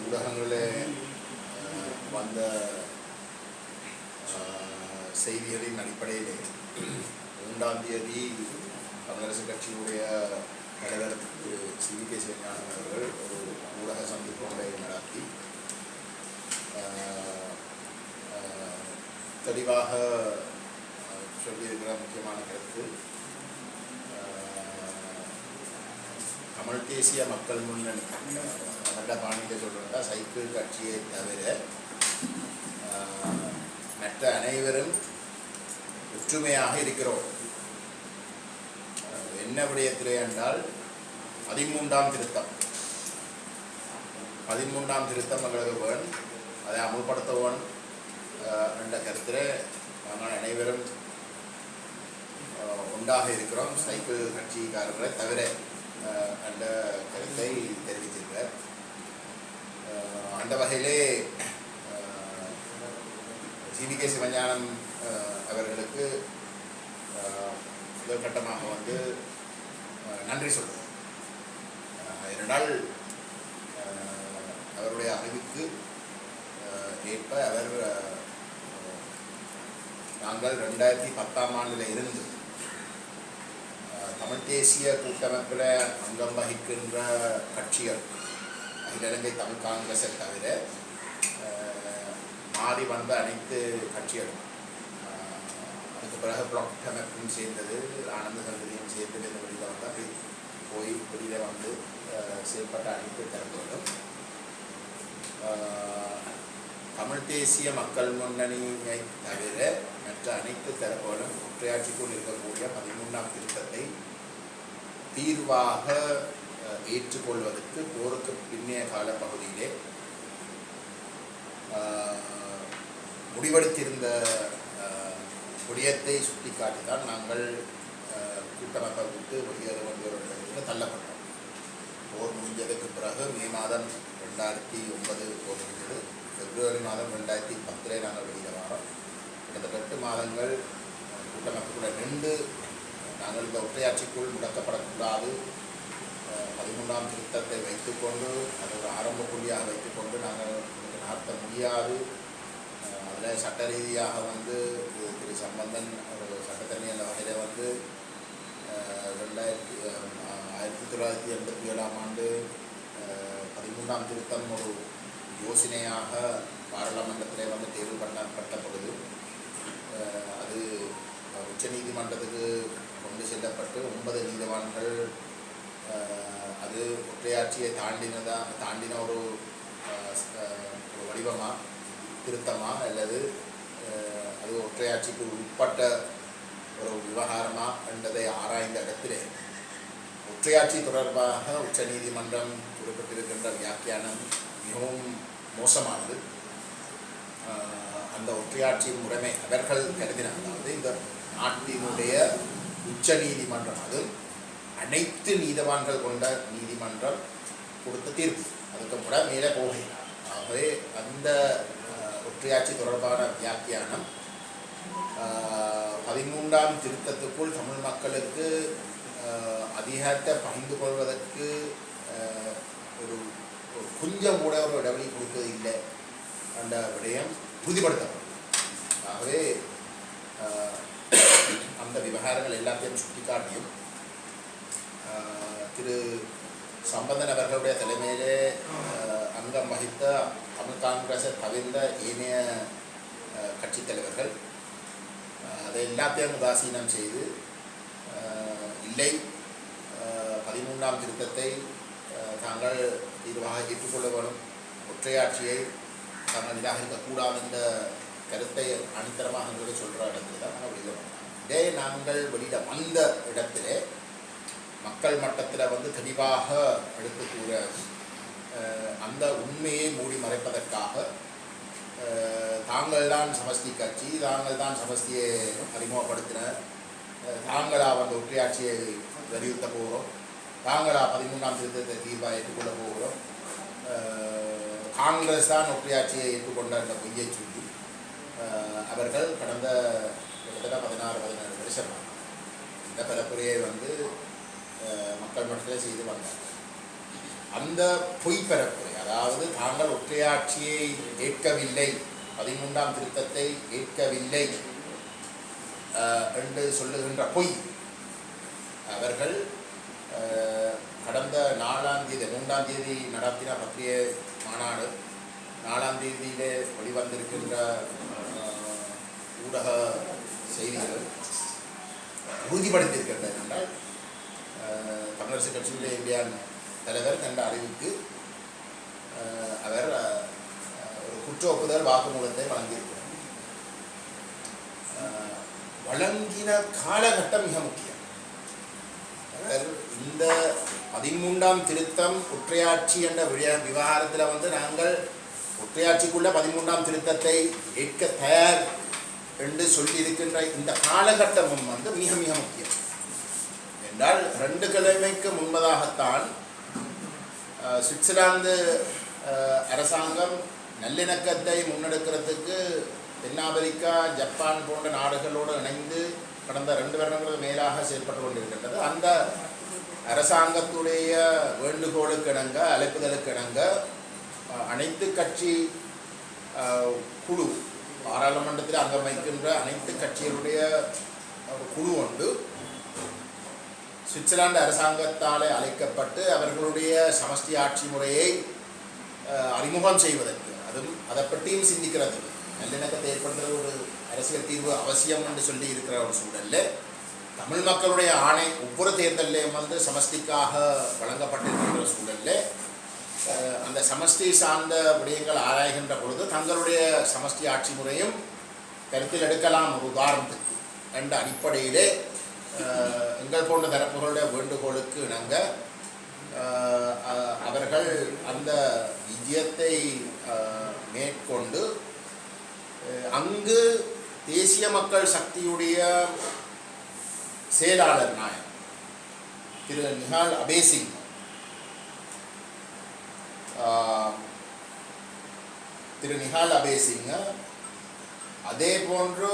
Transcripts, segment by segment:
ஊடகங்களில் வந்த செய்திகளின் அடிப்படையிலே 3ஆம் தேதி தமிழரசு கட்சியுடைய தலைவர் திரு சி.வி.கே. சிவஞானம் அவர்கள் ஒரு ஊடக சந்திப்பொன்றை நடத்தி தெளிவாக சொல்லியிருக்கிற முக்கியமான கருத்து, தமிழ் தேசிய மக்கள் முன்னணி நல்ல பாணியில் சொல்கிறதா சைக்கிள் கட்சியை தவிர மற்ற அனைவரும் ஒற்றுமையாக இருக்கிறோம். என்ன விடயத்திலே என்றால் 13ஆம் திருத்தம் எங்களுக்கு வேணும், அதை அமுல்படுத்த வேணும் என்ற கருத்தில் நாங்கள் அனைவரும் ஒன்றாக இருக்கிறோம், சைக்கிள் கட்சிக்காரர்களை தவிர என்ற கருத்தை தெரிவித்திருக்கிறார். அந்த வகையிலே சி.வி.கே. சிவஞானம் அவர்களுக்கு முதல் கட்டமாக நன்றி சொல்கிறோம். ஏனென்றால் அவருடைய அறிவுக்கு ஏற்ப அவர் நாங்கள் 2010ஆம் ஆண்டில் இருந்து தமிழ் தேசிய கூட்டமைப்பில் அங்கம் வகிக்கின்ற கட்சிகள் அகில இலங்கை தமிழ் காங்கிரஸை தவிர மாறி வந்த அனைத்து கட்சிகளும், அதுக்கு பிறகு பிளாக் அமைப்பும் சேர்ந்தது, ஆனந்த சங்கதியும் சேர்ந்தது, இந்த வெளியில் வந்து அப்படி போய் வெளியில் செயல்பட்ட அனைத்து தரப்புகளும் தமிழ் தேசிய மக்கள் முன்னணியை தவிர மற்ற அனைத்து தரப்புகளும் ஒற்றையாட்சிக்குள் இருக்கக்கூடிய 13ஆம் திருத்தத்தை தீர்வாக ஏற்றுக்கொள்வதற்கு போருக்கு பின்னைய காலப்பகுதியிலே முடிவெடுத்திருந்த விடயத்தை சுட்டிக்காட்டித்தான் நாங்கள் கூட்டமைப்பை விட்டு வெளியேற வேண்டிய தள்ளப்பட்டோம். போர் முடிஞ்சதுக்கு பிறகு மே மாதம் 2009 போர் முடிஞ்சது, பிப்ரவரி மாதம் 2010 நாங்கள் வெளியில் வரோம். கிட்டத்தட்ட 8 மாதங்கள் கூட்டமைப்புக்குள்ள நின்று நாங்கள் இந்த ஒற்றையாட்சிக்குள் முடக்கப்படக்கூடாது, 13ஆம் திருத்தத்தை வைத்துக்கொண்டு அது ஒரு ஆரம்ப புள்ளியாக வைத்துக்கொண்டு நாங்கள் நடத்த முடியாது. அதில் சட்ட ரீதியாக திரு சம்பந்தன் ஒரு சட்டத்தண்ணி அந்த வகையில் 1987ஆம் ஆண்டு 13ஆம் திருத்தம் ஒரு யோசனையாக பாராளுமன்றத்தில் தேர்வு பண்ணப்பட்ட பொழுது அது உச்ச நீதிமன்றத்துக்கு கொண்டு செல்லப்பட்டு 9 நீதிவான்கள் அது ஒற்றையாட்சியை தாண்டின ஒரு வடிவமா திருத்தமா அல்லது அது ஒற்றையாட்சிக்கு உட்பட்ட ஒரு விவகாரமா என்பதை ஆராய்ந்த இடத்திலே ஒற்றையாட்சி தொடர்பாக உச்ச நீதிமன்றம் குறிப்பிட்டிருக்கின்ற வியாக்கியானம் மிகவும் மோசமானது. அந்த ஒற்றையாட்சி முறைமை அவர்கள் கருதினார், அதாவது இந்த நாட்டினுடைய உச்ச நீதிமன்றம், அது அனைத்து நீதிவான்கள் கொண்ட நீதிமன்றம் கொடுத்த தீர்ப்பு, அதுக்கு கூட மேலே போகிறார். ஆகவே அந்த ஒற்றையாட்சி தொடர்பான வியாக்கியானம் 13ஆம் திருத்தத்துக்குள் தமிழ் மக்களுக்கு அதிகாரத்தை பகிர்ந்து கொள்வதற்கு ஒரு கொஞ்சம் கூட ஒரு இடைவெளி கொடுப்பது இல்லை என்ற விடயம் உறுதிப்படுத்தப்படும். ஆகவே அந்த விவகாரங்கள் எல்லாத்தையும் சுட்டிக்காட்டியும் திரு சம்பந்தன் அவர்களுடைய தலைமையிலே அங்கம் வகித்த தமிழ் காங்கிரஸை தவிர்ந்த ஏனைய கட்சித் தலைவர்கள் அதை எல்லாத்தையும் உதாசீனம் செய்து இல்லை 13ஆம் திருத்தத்தை தாங்கள் தீர்வாக ஏற்றுக்கொள்ள வேணும், ஒற்றையாட்சியை தாங்கள் நிராகரிக்கக்கூடாது என்ற கருத்தை அணித்தரமாக சொல்கிற இடத்துல தான் நாங்கள் வெளியில் வந்தோம். இதே நாங்கள் வெளியில் வந்த இடத்திலே மக்கள் மட்டத்தில் தெளிவாக எடுத்து கூற அந்த உண்மையை மூடி மறைப்பதற்காக தாங்கள் தான் சமஷ்டி கட்சி, தாங்கள் தான் சமஷ்டியை அறிமுகப்படுத்தின, தாங்களா ஒற்றையாட்சியை வலியுறுத்த போகிறோம், தாங்களா 13ஆம் திருத்தத்தை தீர்வாக ஏற்றுக்கொள்ள போகிறோம், காங்கிரஸ் தான் ஒற்றையாட்சியை ஏற்றுக்கொண்ட அந்த பொய்யை சொல்லி அவர்கள் கடந்த கிட்டத்தட்ட 16-17 வருஷம் இந்த பரப்புரையை மக்கள் மட்டத்தில் செய்து வந்தாங்க. அந்த பொய் பரப்புரை, அதாவது தாங்கள் ஒற்றையாட்சியை ஏற்கவில்லை, 13ஆம் திருத்தத்தை ஏற்கவில்லை என்று சொல்லுகின்ற பொய் அவர்கள் கடந்த 4ஆம் தேதி 3ஆம் தேதி நடத்தின பற்றிய மாநாடு, 4ஆம் தேதியிலே வெளிவந்திருக்கின்ற ஊடக செய்திகள் உறுதிப்படுத்தியிருக்கின்றன என்றால் தமிழரசு கட்சியுடைய இந்தியான் தலைவர் கண்ட அறிவுக்கு அவர் ஒரு குற்ற ஒப்புதல் வாக்குமூலத்தை வழங்கியிருக்கிறார். வழங்கின காலகட்டம் மிக முக்கியம். இந்த 13ஆம் திருத்தம் ஒற்றையாட்சி என்ற விவகாரத்தில் வந்து நாங்கள் ஒற்றையாட்சிக்குள்ள 13ஆம் திருத்தத்தை ஏற்க தயார் என்று சொல்லியிருக்கின்ற இந்த காலகட்டமும் வந்து மிக மிக முக்கியம். என்றால் 2 கிழமைக்கு முன்பதாகத்தான் சுவிட்சர்லாந்து அரசாங்கம் நல்லிணக்கத்தை முன்னெடுக்கிறதுக்கு தென்னாப்பிரிக்கா, ஜப்பான் போன்ற நாடுகளோடு இணைந்து கடந்த 2 வருடங்களுக்கு மேலாக செயல்பட்டு கொண்டிருக்கின்றது. அந்த அரசாங்கத்துடைய வேண்டுகோளுக்கு இணங்க, அழைப்புதலுக்கு இணங்க அனைத்து கட்சி குழு, பாராளுமன்றத்தில் அங்கம் வைக்கின்ற அனைத்து கட்சிகளுடைய குழு ஒன்று சுவிட்சர்லாந்து அரசாங்கத்தால் அழைக்கப்பட்டு அவர்களுடைய சமஷ்டி ஆட்சி முறையை அறிமுகம் செய்வதற்கு, அதுவும் அதை பற்றியும் சிந்திக்கிறது, நல்லிணக்கத்தை ஏற்படுத்துகிற ஒரு அரசியல் தீர்வு அவசியம் என்று சொல்லி இருக்கிற ஒரு சூழலில் தமிழ் மக்களுடைய ஆணை ஒவ்வொரு தேர்தலையும் வந்து சமஷ்டிக்காக வழங்கப்பட்டிருக்கின்ற சூழலில் அந்த சமஷ்டி சார்ந்த விடயங்கள் ஆராய்கின்ற பொழுது தங்களுடைய சமஷ்டி ஆட்சி முறையும் கருத்தில் எடுக்கலாம் ஒரு உதாரணத்துக்கு என்ற அடிப்படையிலே எங்கள் போன்ற தரப்புகளுடைய வேண்டுகோளுக்கு இணங்க அவர்கள் அந்த விஜயத்தை மேற்கொண்டு அங்கு தேசிய மக்கள் சக்தியுடைய செயலாளர் நாயகம் திரு நிஹால் அபேசிங், அதே போன்று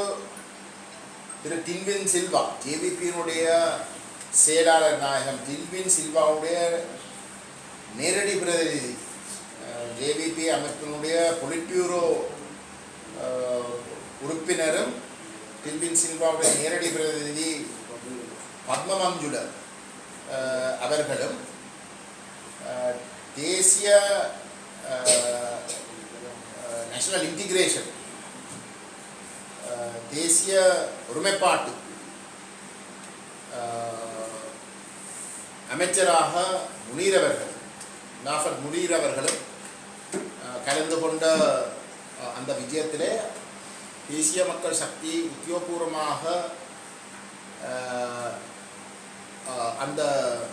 திரு டின்வின் சில்வா, ஜேவிபியினுடைய செயலாளர் நாயகம் டின்வின் சில்வாவுடைய நேரடி பிரதிநிதி, ஜேவிபி அமைப்பினுடைய பொலிட்பியூரோ உறுப்பினரும் டின்வின் சில்வாவுடைய நேரடி பிரதிநிதி பத்மமஞ்சுல அவர்களும் தேசிய நேஷனல் இன்டிகிரேஷன், தேசிய ஒருமைப்பாட்டு அமைச்சராக நாஃபர் முனீர் அவர்களும் கலந்து கொண்ட அந்த விஜயத்திலே தேசிய மக்கள் சக்தி உத்தியோகபூர்வமாக அந்த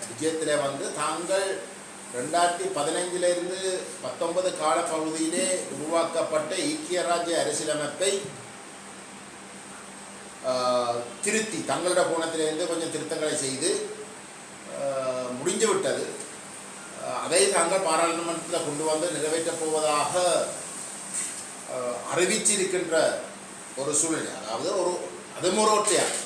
விஜயத்திலே வந்து தாங்கள் 2015 19 காலப்பகுதியிலே உருவாக்கப்பட்ட ஐக்கிய ராஜ்ய அரசியலமைப்பை திருத்தி தங்களோட கோணத்திலிருந்து கொஞ்சம் திருத்தங்களை செய்து முடிஞ்சு விட்டது. அதை தாங்கள் பாராளுமன்றத்தில் கொண்டு வந்து நிறைவேற்றப் போவதாக அறிவிச்சிருக்கின்ற ஒரு சூழ்நிலை. அதாவது அதுவும் ஒரு ஒற்றையாட்சி.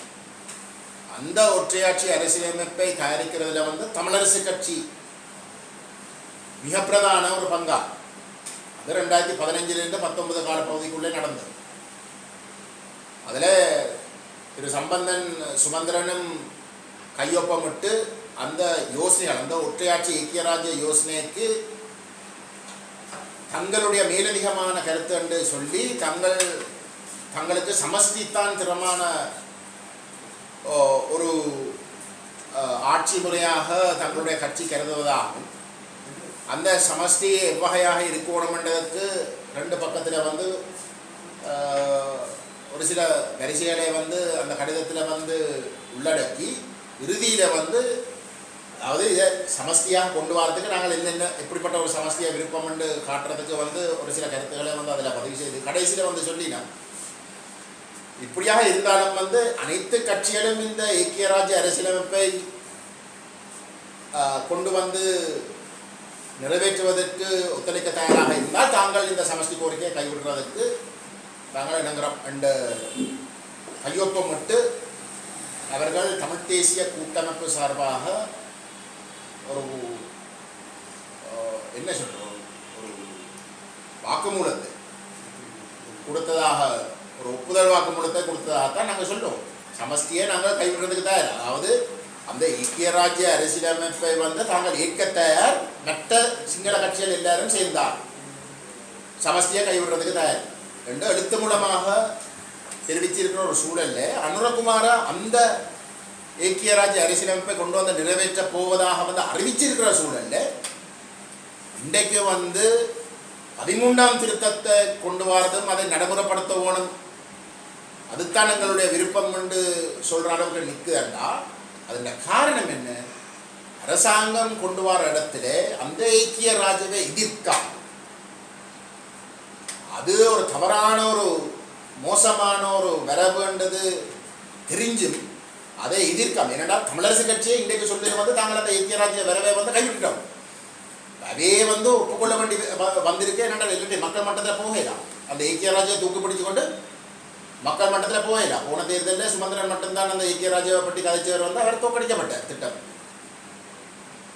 அந்த ஒற்றையாட்சி அரசியலமைப்பை தயாரிக்கிறதுல வந்து தமிழரசு கட்சி மிக பிரதான ஒரு பங்கா. அது 2015 19 காலப்பகுதிக்குள்ளே நடந்தது. அதில் திரு சம்பந்தன் சுமந்திரனும் கையொப்பமிட்டு அந்த யோசனைகள், அந்த ஒற்றையாட்சி ஐக்கிய ராஜ்ய யோசனைக்கு தங்களுடைய மேலதிகமான கருத்து என்று சொல்லி தங்களுக்கு சமஷ்டித்தான் திறமான ஒரு ஆட்சி முறையாக தங்களுடைய கட்சி கருதுவதாகும். அந்த சமஷ்டி எவ்வகையாக இருக்கணும் என்றதற்கு 2 பக்கத்தில் வந்து ஒரு சில வரிசைகளை வந்து அந்த கடிதத்தில் வந்து உள்ளடக்கி இறுதியில் வந்து, அதாவது இதை சமஷ்டியாக கொண்டு வரதுக்கு நாங்கள் என்னென்ன எப்படிப்பட்ட ஒரு சமஷ்டியாக விருப்பம் என்று காட்டுறதுக்கு வந்து ஒரு சில கருத்துக்களை வந்து அதில் பதிவு செய்து கடைசியில் வந்து சொல்லினோம். இப்படியாக இருந்தாலும் வந்து அனைத்து கட்சிகளும் இந்த ஐக்கிய ராஜ்ய அரசியலமைப்பை கொண்டு வந்து நிறைவேற்றுவதற்கு ஒத்துழைக்க தயாராக இருந்தால் தாங்கள் இந்த சமஷ்டி கோரிக்கையை கைவிடுறதற்கு தாங்கள் இணங்குறோம் என்ற கையொப்பமிட்டு அவர்கள் தமிழ் தேசிய கூட்டமைப்பு சார்பாக ஒரு என்ன சொல்கிறோம், ஒரு வாக்குமூலத்தை கொடுத்ததாக, ஒரு ஒப்புதல் வாக்குமூலத்தை கொடுத்ததாகத்தான் நாங்கள் சொல்கிறோம். சமஷ்டியை நாங்கள் கைவிடுறதுக்கு தயார். அதாவது அந்த ஐக்கிய ராஜ்ய அரசியலமைப்பை தாங்கள் ஏற்க தயார். மற்ற சிங்கள கட்சிகள் எல்லாரும் சேர்ந்தார் சமஷ்டியை கைவிடுறதுக்கு தயார் என்று எழுத்து மூலமாக தெரிவிச்சிருக்கிற ஒரு சூழல்ல அனுரகுமார அந்த ஐக்கிய ராஜ்ய அரசியலமைப்பை கொண்டு நிறைவேற்ற போவதாக அறிவிச்சிருக்கிற சூழல்ல இன்றைக்கு 13ஆம் திருத்தத்தை கொண்டு வரதும் அதை நடைமுறைப்படுத்த வேணும், அதுதான் எங்களுடைய விருப்பம் என்று சொல்ற அளவுக்கு நிற்குதுண்டா. அதன் காரணம் என்ன? அரசாங்கம் கொண்டு வர இடத்துல அந்த ஐக்கிய ராஜ்யவை எதிர்க்கா, அது ஒரு தவறான ஒரு மோசமான ஒரு வரவுன்றது தெரிஞ்சும் அதை எதிர்க்காம, ஏன்னா தமிழரசு கட்சியை இன்றைக்கு சொல்லி தாங்கள் அந்த ஐக்கிய ராஜ்ய வரவை கைவிட்டோம். அதே ஒப்புக்கொள்ள வேண்டி வந்திருக்கு. என்னடா இல்லாட்டி மக்கள் மட்டத்தில் போகலாம், அந்த ஐக்கிய ராஜ்யை தூக்கி பிடிச்சு கொண்டு மக்கள் மட்டத்தில் போகலாம். போன தேர்தலில் சுமந்திரன் மட்டும்தான் அந்த ஐக்கிய ராஜ்யை பற்றி கதைச்சவர் அவர் தோற்கடிக்கப்பட்ட திட்டம்.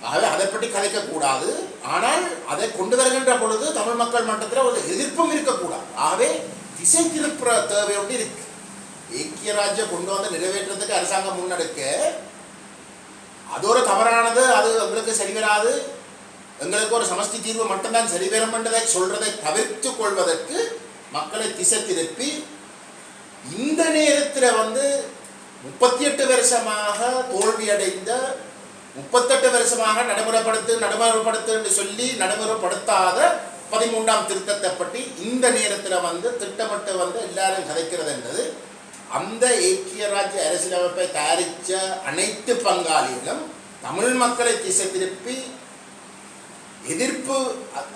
ஆகவே அதை பற்றி கதைக்கக்கூடாது. ஆனால் அதை கொண்டு வருகின்ற பொழுது தமிழ் மக்கள் மட்டத்தில் ஒரு எதிர்ப்பும் இருக்கக்கூடாது. ஆகவே திசை திருப்புற தேவை ஒன்று இருக்கு. ஐக்கிய ராஜ்யம் கொண்டு நிறைவேற்றத்துக்கு அரசாங்கம் முன்னெடுக்க அது ஒரு தவறானது, அது எங்களுக்கு சரி வராது, எங்களுக்கு ஒரு சமஷ்டி தீர்வு மட்டும்தான் சரிவரும் என்றதை சொல்றதை தவிர்த்து கொள்வதற்கு மக்களை திசை திருப்பி இந்த நேரத்தில் 38 வருஷமாக தோல்வியடைந்த, 38 வருஷமாக நடைமுறைப்படுத்து என்று சொல்லி நடைமுறைப்படுத்தாத 13ஆம் திருத்தத்தை பற்றி இந்த நேரத்தில் திட்டமிட்டு எல்லாரும் கதைக்கிறது என்பது அந்த ஐக்கிய ராஜ்ய அரசியலமைப்பை தயாரித்த அனைத்து பங்காளிகளும் தமிழ் மக்களை திசை திருப்பி எதிர்ப்பு,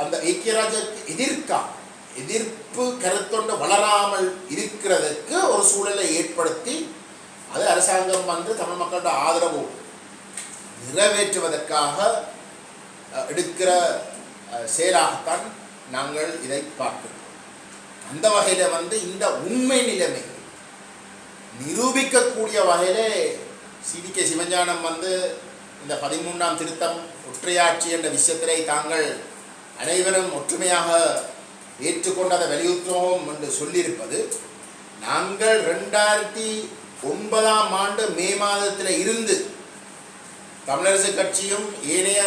அந்த ஐக்கிய ராஜ்யத்துக்கு எதிர்ப்பு கருத்தொண்டு வளராமல் இருக்கிறதுக்கு ஒரு சூழலை ஏற்படுத்தி அது அரசாங்கம் தமிழ் மக்களோட ஆதரவு நிறைவேற்றுவதற்காக எடுக்கிற செயலாகத்தான் நாங்கள் இதை பார்க்கிறோம். அந்த வகையில் இந்த உண்மை நிலைமை நிரூபிக்கக்கூடிய வகையிலே CDK சிவஞானம் இந்த 13ஆம் திருத்தம் ஒற்றையாட்சி என்ற விஷயத்திலே தாங்கள் அனைவரும் ஒற்றுமையாக ஏற்றுக்கொண்டு அதை வலியுறுத்துவோம் என்று சொல்லியிருப்பது, நாங்கள் 2009ஆம் ஆண்டு மே மாதத்தில் இருந்து தமிழரசு கட்சியும் ஏனைய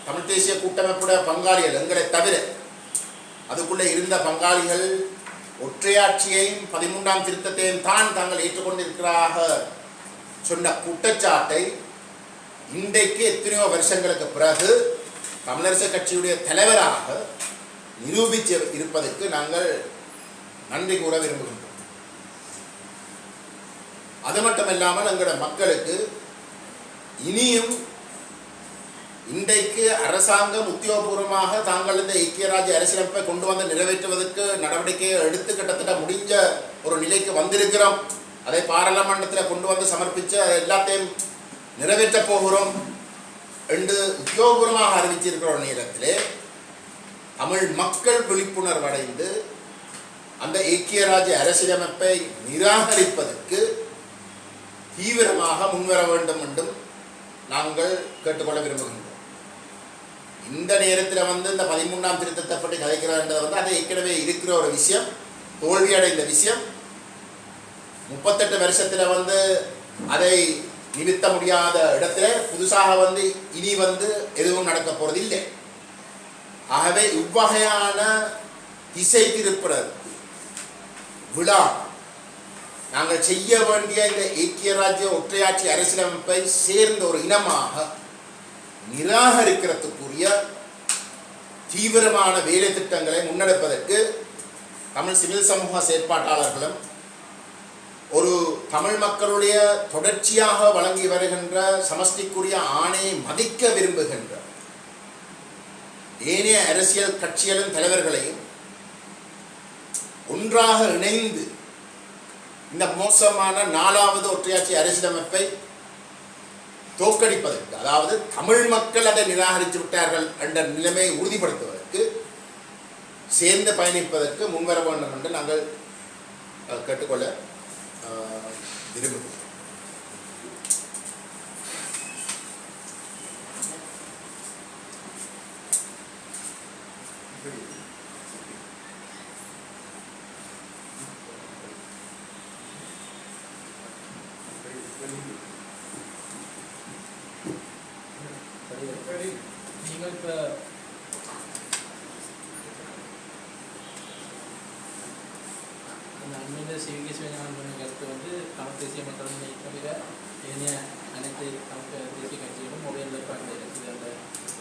தமிழ் தேசிய கூட்டமைப்புடைய பங்காளிகள் எங்களை தவிர அதுக்குள்ளே இருந்த பங்காளிகள் ஒற்றையாட்சியையும் 13ஆம் திருத்தத்தையும் தான் தாங்கள் ஏற்றுக்கொண்டிருக்கிறாக சொன்ன குற்றச்சாட்டை இன்றைக்கு எத்தனையோ வருஷங்களுக்கு பிறகு தமிழரசு கட்சியுடைய தலைவராக நிரூபித்து இருப்பதற்கு நாங்கள் நன்றி கூற விரும்புகின்றோம். அது மட்டுமல்லாமல் எங்களோட மக்களுக்கு இனியும் இன்றைக்கு அரசாங்கம் உத்தியோகபூர்வமாக தாங்கள் இந்த ஐக்கிய ராஜ்ய அரசியலமைப்பை கொண்டு நிறைவேற்றுவதற்கு நடவடிக்கையை எடுத்து கிட்டத்தட்ட முடிஞ்ச ஒரு நிலைக்கு வந்திருக்கிறோம். அதை பாராளுமன்றத்தில் கொண்டு சமர்ப்பித்து அதை எல்லாத்தையும் நிறைவேற்ற போகிறோம் என்று உத்தியோகபூர்வமாக அறிவிச்சிருக்கிற ஒரு நேரத்திலே தமிழ் மக்கள் விழிப்புணர்வு அடைந்து அந்த ஐக்கிய ராஜ்ய அரசியலமைப்பை நிராகரிப்பதற்கு தீவிரமாக முன்வர வேண்டும் என்றும் நாங்கள் கேட்டுக்கொள்ள விரும்புகின்றோம். இந்த நேரத்தில் இந்த 13ஆம் திருத்தத்தை பற்றி கதைக்கிறார்ன்றது அது ஏற்கனவே இருக்கிற ஒரு விஷயம், தோல்வியடைந்த விஷயம். 38 வருஷத்தில் அதை நிறுத்த முடியாத இடத்துல புதுசாக இனி எதுவும் நடக்க போறது இல்லை. ஆகவே இவ்வகையான திசை திருப்புற விழா நாங்கள் செய்ய வேண்டிய இந்த ஐக்கிய ராஜ்ய ஒற்றையாட்சி அரசியலமைப்பை சேர்ந்த ஒரு இனமாக நிராகரிக்கிறதுக்குரிய தீவிரமான வேலை திட்டங்களை முன்னெடுப்பதற்கு தமிழ் சிவில் சமூக செயற்பாட்டாளர்களும் ஒரு தமிழ் மக்களுடைய தொடர்ச்சியாக வழங்கி வருகின்ற சமஷ்டிக்குரிய ஆணையை மதிக்க விரும்புகின்ற ஏனைய அரசியல் கட்சிகளின் தலைவர்களையும் ஒன்றாக இணைந்து இந்த மோசமான 4வது ஒற்றையாட்சி அரசியலமைப்பை தோற்கடிப்பதற்கு, அதாவது தமிழ் மக்கள் அதை நிராகரித்து விட்டார்கள் என்ற நிலைமையை உறுதிப்படுத்துவதற்கு சேர்ந்து பயணிப்பதற்கு முன்வர வேண்டும் என்று நாங்கள் கேட்டுக்கொள்ள விரும்புகிறோம். நீங்கள் இப்போ அந்த அண்மையில் சிவிகே சிவஞானம் சொன்ன கருத்து வந்து தமிழ் தேசிய மக்கள் தவிர ஏனைய அனைத்து தமிழ் தேசிய கட்சிகளும் உடைய நிலைப்பாடு இருக்குது அந்த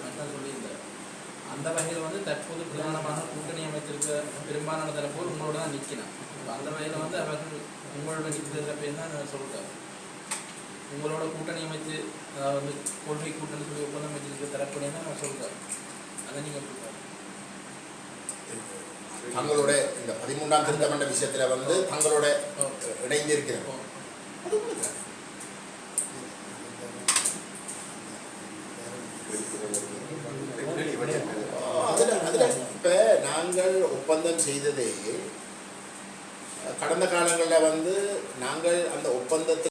மக்கள் சொல்லியிருந்தார். அந்த வகையில் வந்து தற்போது பிரதானமான கூட்டணி அமைத்திருக்க பெரும்பாலான தரப்போர் உங்களோட தான் நிற்கணும். அந்த வகையில் வந்து அவர்கள் உங்களோட நிற்கிற பேர் தான் சொல்லிட்டார். உங்களோட கூட்டணி அமைத்து அதாவது வந்து கொள்கை கூட்டணி சொல்லி ஒப்பந்தம் அமைச்சிருக்கிற தரப்புடைய தான் நான் சொல்கிறார். அதை நீங்கள் தங்களோட இந்த 13ஆம் திருத்தமன்ற விஷயத்தில் வந்து தங்களோட இணைந்திருக்கிறோம். அதில் இப்போ நாங்கள் ஒப்பந்தம் செய்ததே கடந்த காலங்களில் வந்து நாங்கள் அந்த ஒப்பந்தத்தை